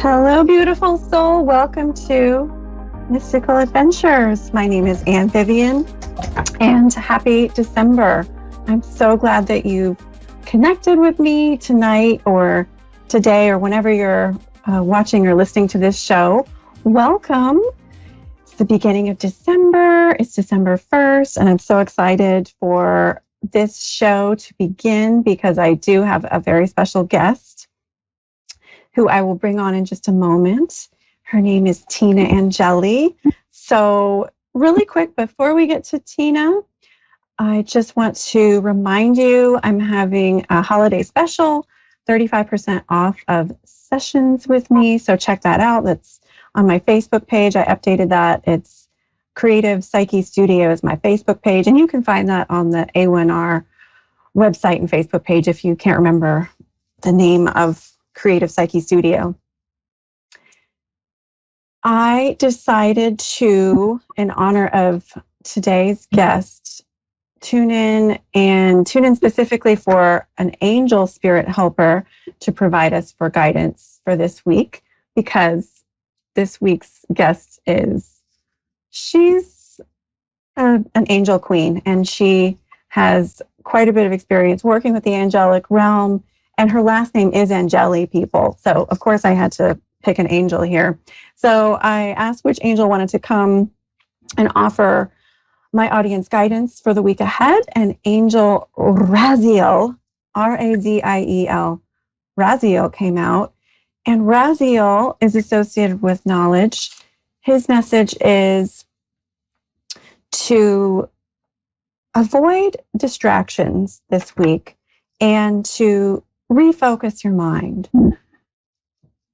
Hello, beautiful soul. Welcome to Mystical Adventures. My name is Vivian, and happy December. I'm so glad that you've connected with me tonight or today or whenever you're watching or listening to this show. Welcome. It's the beginning of December. It's December 1st, and I'm so excited for this show to begin because I do have a very special guest who I will bring on in just a moment. Her name is Tina Angeli. So really quick, before we get to Tina, I just want to remind you I'm having a holiday special, 35% off of sessions with me. So check that out. That's on my Facebook page. I updated that. It's Creative Psyche Studio is my Facebook page. And you can find that on the A1R website and Facebook page if you can't remember the name of Creative Psyche Studio. I decided to, in honor of today's guest, tune in specifically for an angel spirit helper to provide us for guidance for this week, because this week's guest she's an angel queen, and she has quite a bit of experience working with the angelic realm. And her last name is Angeli, people. So, of course, I had to pick an angel here. So I asked which angel wanted to come and offer my audience guidance for the week ahead. And Angel Raziel, Raziel, Raziel came out. And Raziel is associated with knowledge. His message is to avoid distractions this week and to refocus your mind.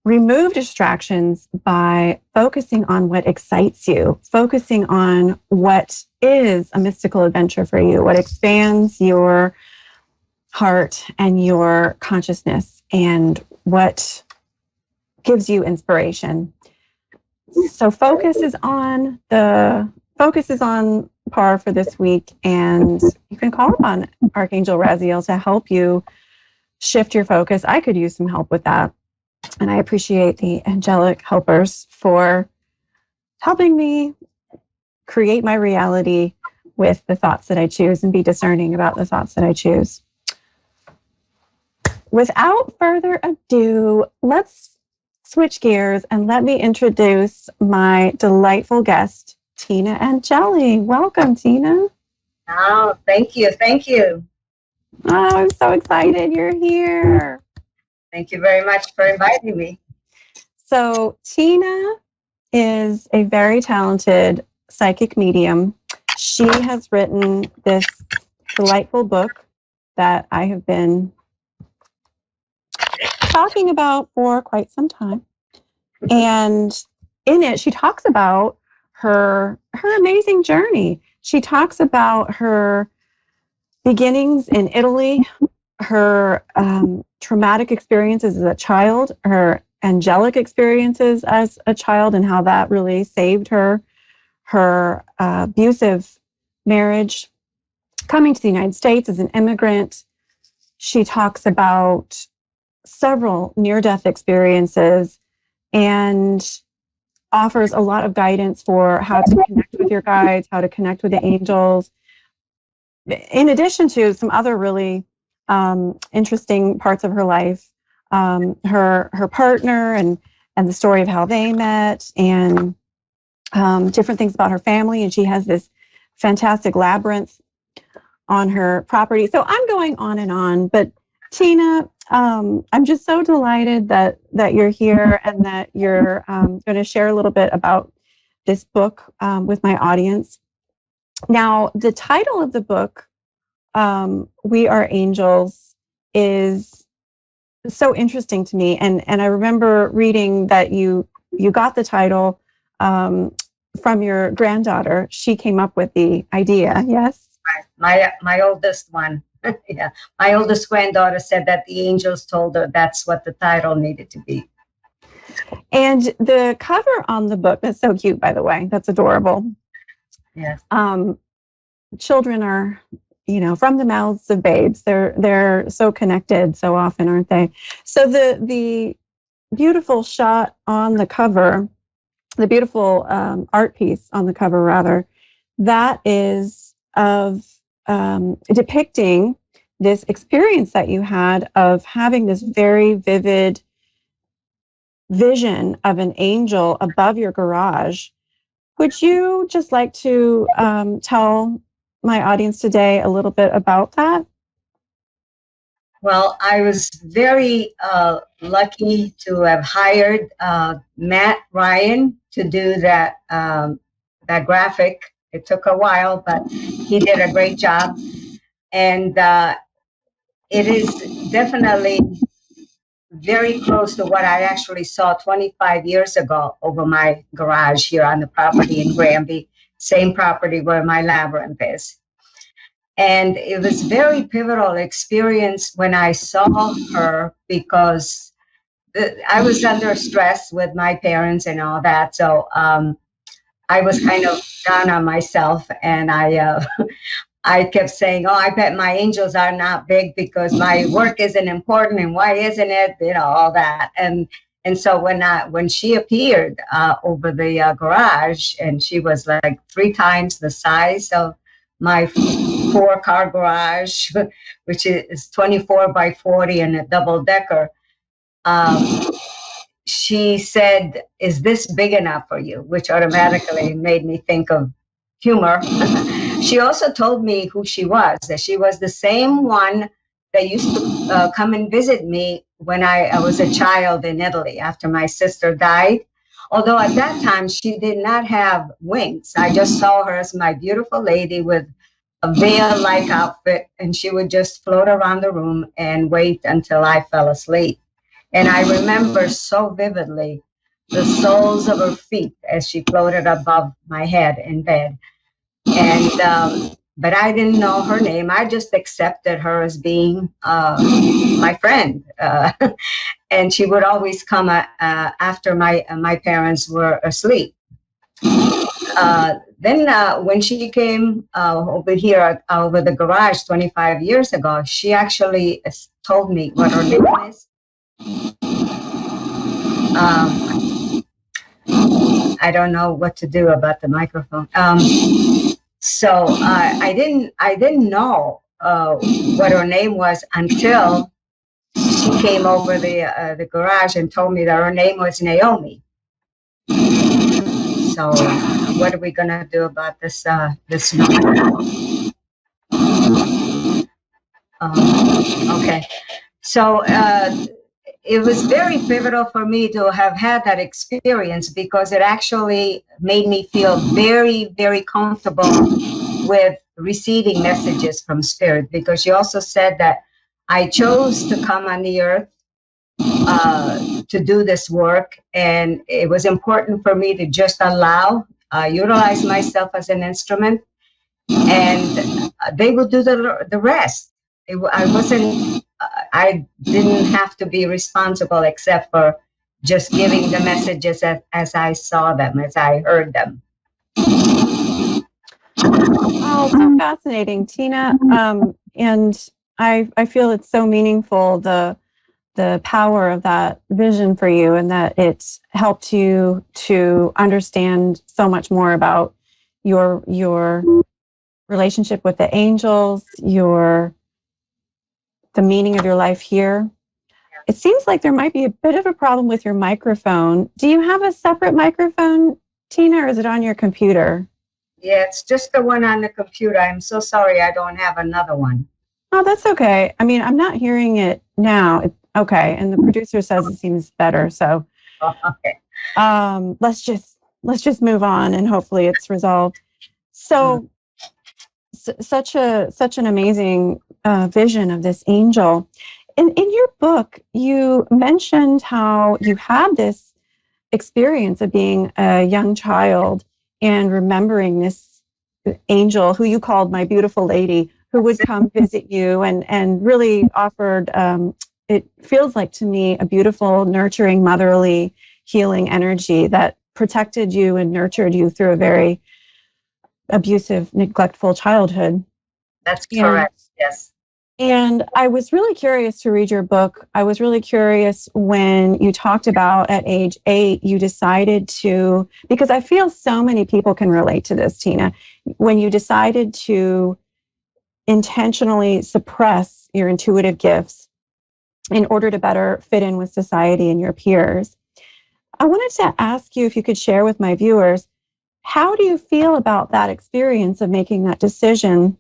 Remove distractions by focusing on what excites you, focusing on what is a mystical adventure for you, what expands your heart and your consciousness, and what gives you inspiration. So focus is on par for this week, and you can call upon Archangel Raziel to help you shift your focus. I could use some help with that. And I appreciate the angelic helpers for helping me create my reality with the thoughts that I choose and be discerning about the thoughts that I choose. Without further ado, let's switch gears and let me introduce my delightful guest, Tina Angeli. Welcome, Tina. Oh, thank you. Thank you. Oh, I'm so excited you're here. Thank you very much for inviting me. So Tina is a very talented psychic medium. She has written this delightful book that I have been talking about for quite some time. And in it, she talks about her amazing journey. She talks about her beginnings in Italy, her traumatic experiences as a child, her angelic experiences as a child, and how that really saved her abusive marriage, coming to the United States as an immigrant. She talks about several near-death experiences and offers a lot of guidance for how to connect with your guides, how to connect with the angels, in addition to some other really interesting parts of her life, her partner and the story of how they met, and different things about her family. And she has this fantastic labyrinth on her property. So I'm going on and on, but Tina, I'm just so delighted that you're here and that you're going to share a little bit about this book with my audience. Now, the title of the book, We Are Angels, is so interesting to me. And I remember reading that you got the title from your granddaughter. She came up with the idea, yes? My oldest one. Yeah, my oldest granddaughter said that the angels told her that's what the title needed to be. And the cover on the book, that's so cute, by the way. That's adorable. Yes. Children are, from the mouths of babes. They're so connected so often, aren't they? So the beautiful shot on the cover, the beautiful art piece on the cover, rather, that is of depicting this experience that you had of having this very vivid vision of an angel above your garage. Would you just like to tell my audience today a little bit about that? Well, I was very lucky to have hired Matt Ryan to do that graphic. It took a while, but he did a great job, and it is definitely very close to what I actually saw 25 years ago over my garage here on the property in Granby, same property where my labyrinth is. And it was very pivotal experience when I saw her, because I was under stress with my parents and all that. So I was kind of down on myself, and I kept saying, "Oh, I bet my angels are not big because my work isn't important, and why isn't it?" You know, all that. And so when she appeared over the garage, and she was like 3 times the size of my 4-car garage, which is 24 by 40 and a double decker. She said, "Is this big enough for you?" Which automatically made me think of humor. She also told me who she was, that she was the same one that used to come and visit me when I was a child in Italy after my sister died. Although at that time she did not have wings. I just saw her as my beautiful lady with a veil-like outfit, and she would just float around the room and wait until I fell asleep. And I remember so vividly the soles of her feet as she floated above my head in bed. And but I didn't know her name. I just accepted her as being my friend. And she would always come after my parents were asleep. Then when she came over here, over the garage 25 years ago, she actually told me what her name is. I don't know what to do about the microphone. So I didn't know what her name was until she came over the garage and told me that her name was Naomi. So what are we gonna do about this this number? Okay. So it was very pivotal for me to have had that experience, because it actually made me feel very, very comfortable with receiving messages from spirit, because she also said that I chose to come on the earth to do this work, and it was important for me to just utilize myself as an instrument, and they would do the rest. I didn't have to be responsible except for just giving the messages as I saw them, as I heard them. Oh, so fascinating, Tina. And I feel it's so meaningful, the power of that vision for you, and that it helped you to understand so much more about your relationship with the angels, the meaning of your life here. It seems like there might be a bit of a problem with your microphone. Do you have a separate microphone, Tina, or is it on your computer? Yeah, it's just the one on the computer. I'm so sorry I don't have another one. Oh, that's okay. I mean, I'm not hearing it now. Okay, and the producer says it seems better. So, okay. Let's just move on, and hopefully it's resolved. So, such an amazing vision of this angel. In your book, you mentioned how you had this experience of being a young child and remembering this angel who you called my beautiful lady, who would come visit you and really offered, it feels like to me, a beautiful, nurturing, motherly, healing energy that protected you and nurtured you through a very abusive, neglectful childhood. That's correct. Yes. And I was really curious to read your book. I was really curious when you talked about at age 8, you decided to, because I feel so many people can relate to this, Tina, when you decided to intentionally suppress your intuitive gifts in order to better fit in with society and your peers. I wanted to ask you if you could share with my viewers, how do you feel about that experience of making that decision?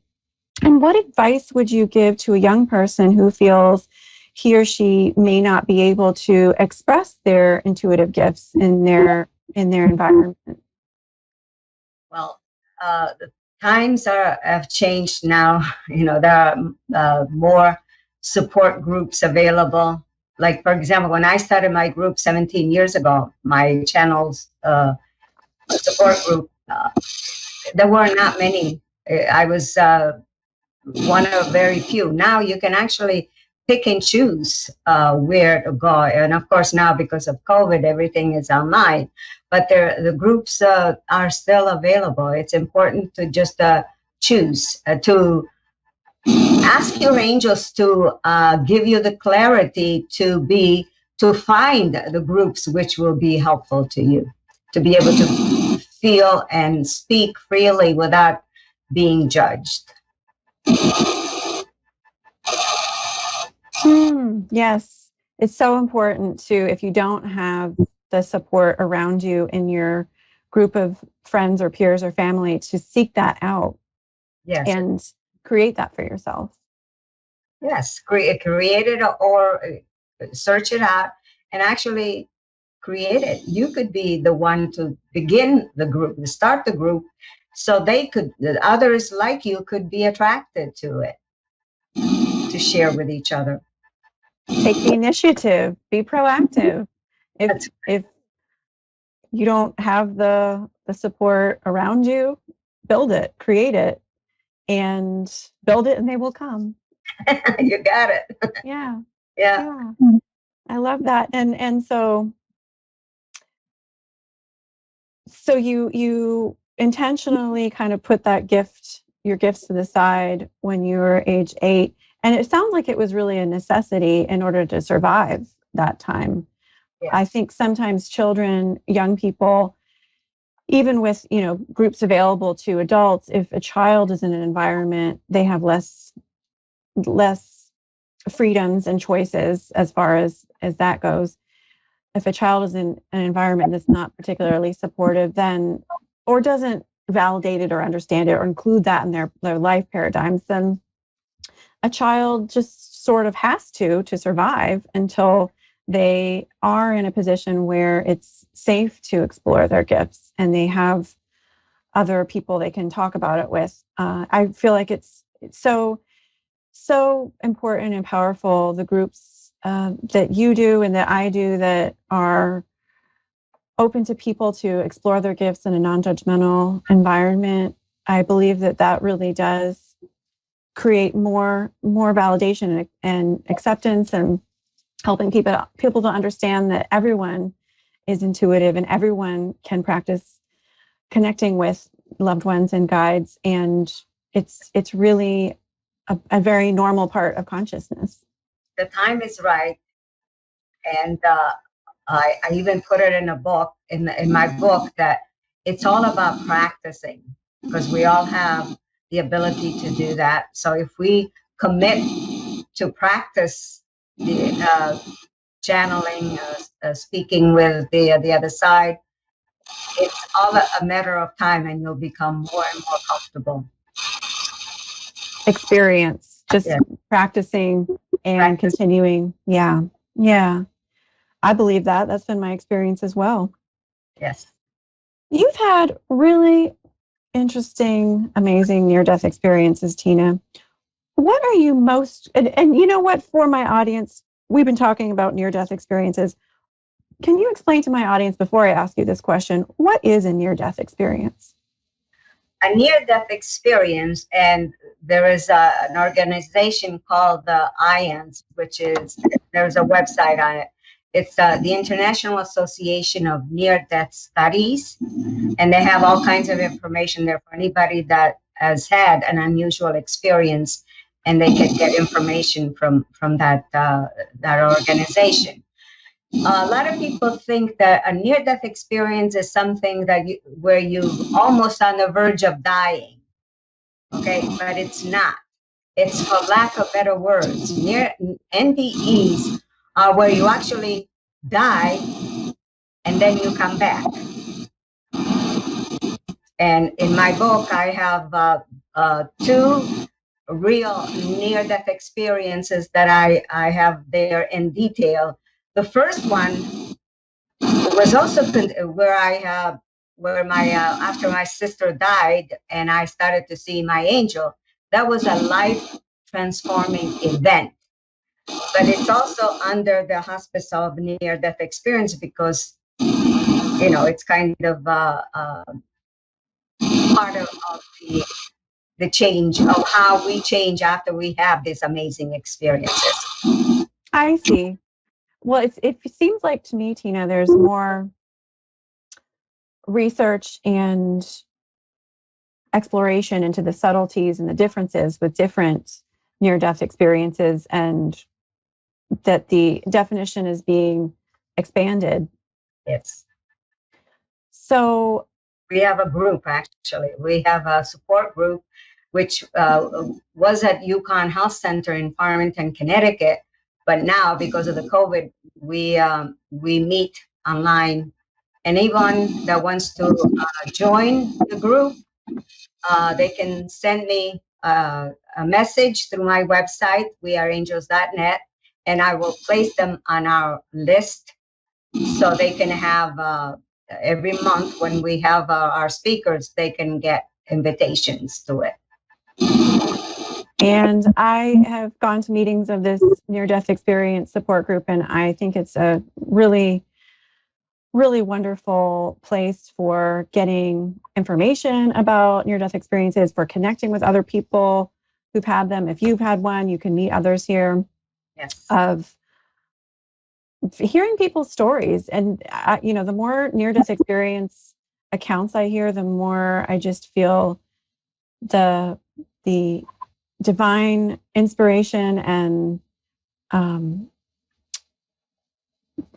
And what advice would you give to a young person who feels he or she may not be able to express their intuitive gifts in their environment? Well, the times have changed now. There are more support groups available. Like, for example, when I started my group 17 years ago, my channel's support group, there were not many. I was one of very few. Now you can actually pick and choose where to go. And of course, now because of COVID, everything is online. But the groups are still available. It's important to just choose, to ask your angels to give you the clarity to find the groups which will be helpful to you, to be able to feel and speak freely without being judged. Yes, it's so important to, if you don't have the support around you in your group of friends or peers or family, to seek that out. Yes. And create that for yourself. Yes, create it or search it out and actually create it. You could be the one to begin the group, to start the group, so the others like you could be attracted to it, to share with each other. Take the initiative, be proactive. If you don't have the support around you, build it, create it, and build it and they will come. You got it. Yeah. Yeah. I love that. And so you intentionally kind of put your gifts to the side when you were age 8. And it sounds like it was really a necessity in order to survive that time. Yes. I think sometimes children, young people, even with, groups available to adults, if a child is in an environment, they have less freedoms and choices as far as that goes. If a child is in an environment that's not particularly supportive, then, or doesn't validate it or understand it or include that in their life paradigms, then a child just sort of has to survive until they are in a position where it's safe to explore their gifts and they have other people they can talk about it with. I feel like it's so important and powerful, the groups that you do and that I do that are open to people to explore their gifts in a non-judgmental environment. I believe that really does create more validation and acceptance, and helping people to understand that everyone is intuitive and everyone can practice connecting with loved ones and guides, and it's really a very normal part of consciousness. The time is right, and I even put it in a book, in my book, that it's all about practicing, because we all have the ability to do that. So if we commit to practice the channeling, speaking with the other side, it's all a matter of time, and you'll become more and more comfortable. Experience, just practicing and continuing. Yeah. I believe that. That's been my experience as well. Yes. You've had really interesting, amazing near-death experiences, Tina. What are you most, and you know what, for my audience, we've been talking about near-death experiences. Can you explain to my audience, before I ask you this question, what is a near-death experience? A near-death experience, and there is an organization called the IANS, there's a website on it. It's the International Association of Near-Death Studies, and they have all kinds of information there for anybody that has had an unusual experience. and they can get information from that organization. A lot of people think that a near-death experience is something that where you're almost on the verge of dying. Okay, but it's not. It's, for lack of better words, near NDEs are where you actually die and then you come back. And in my book, I have 2 real near-death experiences that I have there in detail. The first one was also where I have where my after my sister died and I started to see my angel. That was a life transforming event, but it's also under the hospice of near death experience because it's kind of part of the change of how we change after we have these amazing experiences. I see. Well, it seems like to me, Tina, there's more research and exploration into the subtleties and the differences with different near-death experiences, and that the definition is being expanded. Yes. So we have a group, actually. We have a support group, which was at UConn Health Center in Farmington, Connecticut. But now, because of the COVID, we meet online. Anyone that wants to join the group, they can send me a message through my website, weareangels.net, and I will place them on our list so they can have every month when we have our speakers, they can get invitations to it. And I have gone to meetings of this near-death experience support group, and I think it's a really, really wonderful place for getting information about near-death experiences, for connecting with other people who've had them. If you've had one, you can meet others here. Yes. Of hearing people's stories. And, the more near-death experience accounts I hear, the more I just feel the divine inspiration and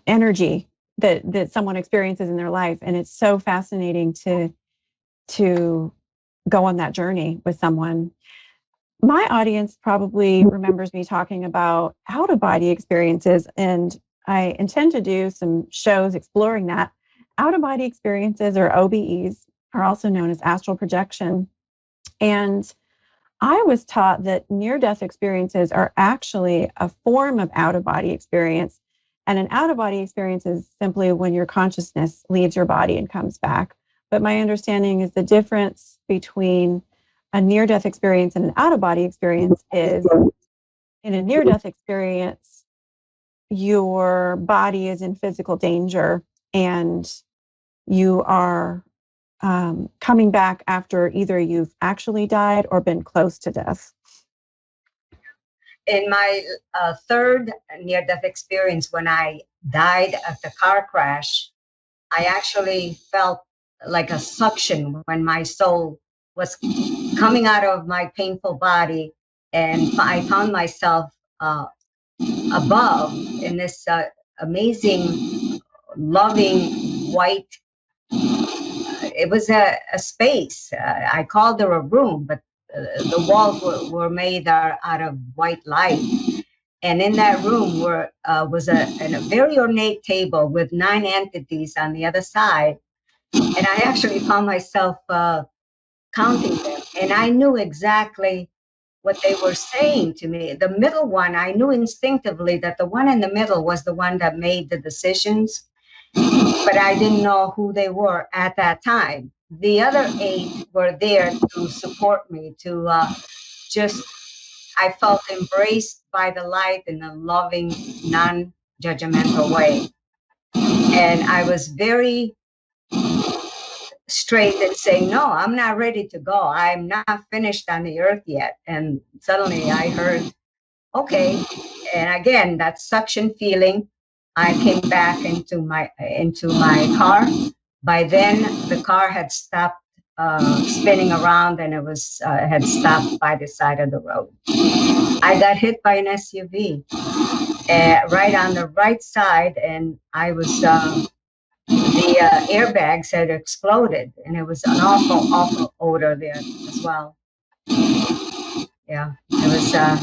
energy that someone experiences in their life. And it's so fascinating to go on that journey with someone. My audience probably remembers me talking about out-of-body experiences, and I intend to do some shows exploring that. Out-of-body experiences, or OBEs, are also known as astral projection. And I was taught that near-death experiences are actually a form of out-of-body experience. And an out-of-body experience is simply when your consciousness leaves your body and comes back. But my understanding is the difference between a near-death experience and an out-of-body experience is, in a near-death experience, your body is in physical danger and you are coming back after either you've actually died or been close to death. In my third near-death experience, when I died at the car crash, I actually felt like a suction when my soul was coming out of my painful body, and I found myself above in this amazing, loving white. It was a space. I called it a room, but the walls were made out of white light. And in that room was a very ornate table with 9 entities on the other side. And I actually found myself counting them. And I knew exactly what they were saying to me. The middle one, I knew instinctively that the one in the middle was the one that made the decisions, but I didn't know who they were at that time. The other 8 were there to support me, to I felt embraced by the light in a loving, non-judgmental way. And I was very straight in saying, no, I'm not ready to go. I'm not finished on the earth yet. And suddenly I heard, okay. And again, that suction feeling, I came back into my car. By then, the car had stopped spinning around, and it had stopped by the side of the road. I got hit by an SUV right on the right side, and I was the airbags had exploded, and it was an awful odor there as well. Yeah, it was a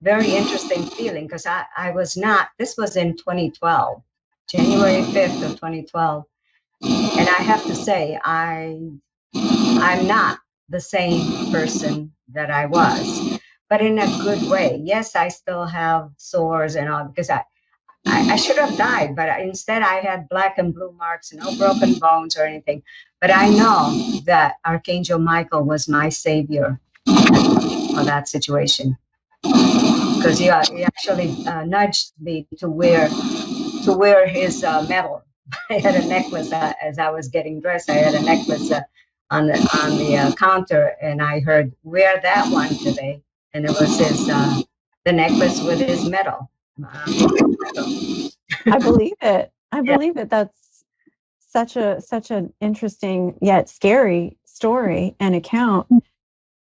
very interesting feeling because I was not. This was in 2012, January 5th of 2012, and I have to say I'm not the same person that I was, but in a good way. Yes, I still have sores and all because I should have died, but instead I had black and blue marks, no broken bones or anything. But I know that Archangel Michael was my savior for that situation because he actually nudged me to wear his medal. I had a necklace as I was getting dressed. I had a necklace on the counter, and I heard, "Wear that one today," and it was his the necklace with his medal. I believe it. I believe it. That's such an interesting yet scary story and account.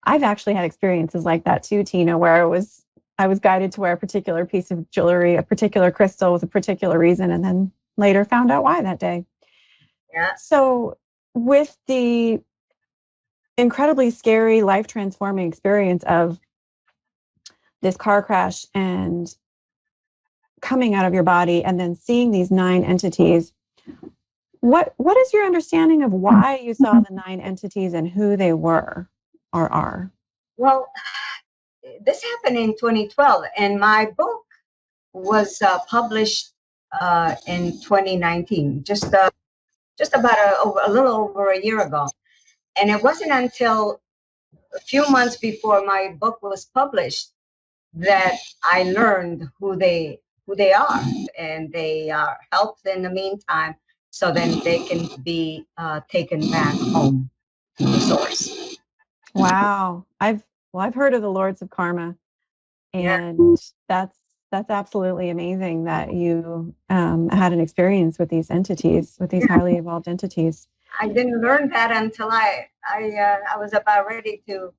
I've actually had experiences like that too, Tina, where I was guided to wear a particular piece of jewelry, a particular crystal with a particular reason, and then later found out why that day. Yeah. So with the incredibly scary, life-transforming experience of this car crash and coming out of your body and then seeing these 9 entities, what is your understanding of why you saw the 9 entities and who they were or are? Well, this happened in 2012, and my book was published in 2019, just about a little over a year ago. And it wasn't until a few months before my book was published that I learned who they are, and they are helped in the meantime, so then they can be taken back home to the source. Wow. I've heard of the Lords of Karma, and that's absolutely amazing that you had an experience with these entities, with these highly evolved entities. I didn't learn that until I was about ready to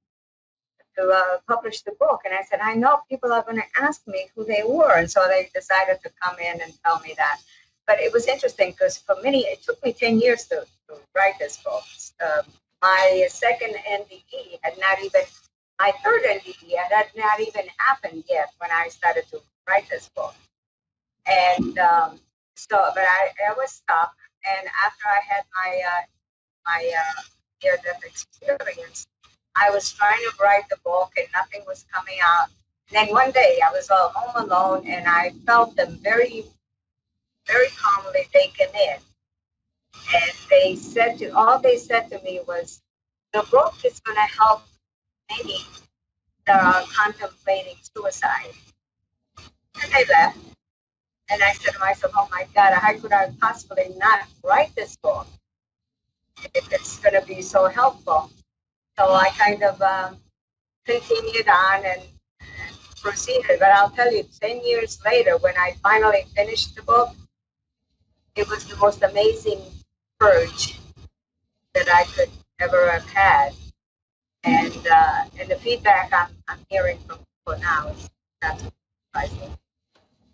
publish the book, and I said, I know people are going to ask me who they were, and so they decided to come in and tell me that. But it was interesting because it took me 10 years to write this book. My second NDE had not even, my third NDE had not even happened yet when I started to write this book. And but I was stuck. And after I had my near-death experience, I was trying to write the book and nothing was coming out. And then one day I was home alone and I felt them very, very calmly taken in. And all they said to me was, the book is going to help many that are contemplating suicide. And they left. And I said to myself, oh my God, how could I possibly not write this book if it's going to be so helpful? So I kind of continued on and proceeded. But I'll tell you, 10 years later, when I finally finished the book, it was the most amazing purge that I could ever have had. And the feedback I'm hearing from people now is that's surprising.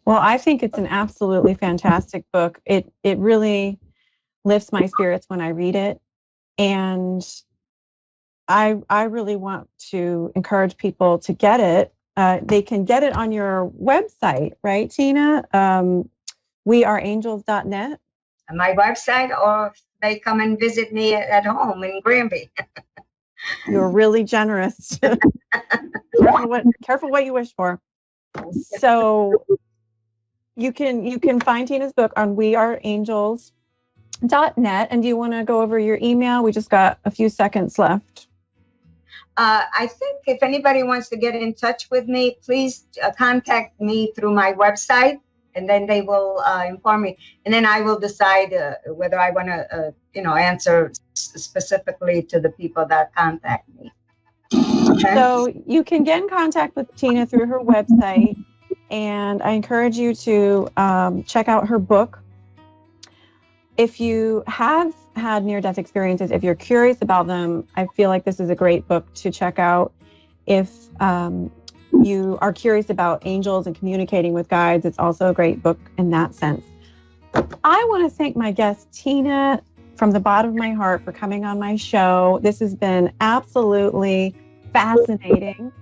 Well, I think it's an absolutely fantastic book. It really lifts my spirits when I read it. And I really want to encourage people to get it. They can get it on your website, right, Tina? weareangels.net. My website, or they come and visit me at home in Granby. You're really generous. Careful what you wish for. So you can find Tina's book on weareangels.net. And do you want to go over your email? We just got a few seconds left. I think if anybody wants to get in touch with me, please contact me through my website, and then they will inform me. And then I will decide whether I want to, answer specifically to the people that contact me. Okay? So you can get in contact with Tina through her website, and I encourage you to check out her book. If you have had near-death experiences, if you're curious about them, I feel like this is a great book to check out. If you are curious about angels and communicating with guides, it's also a great book in that sense. I want to thank my guest, Tina, from the bottom of my heart for coming on my show. This has been absolutely fascinating.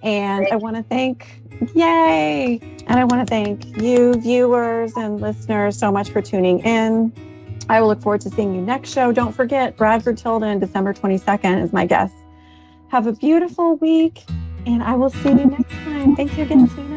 And I want to thank, yay! And I want to thank you, viewers and listeners, so much for tuning in. I will look forward to seeing you next show. Don't forget, Bradford Tilden, December 22nd is my guest. Have a beautiful week, and I will see you next time. Thank you again, Tina.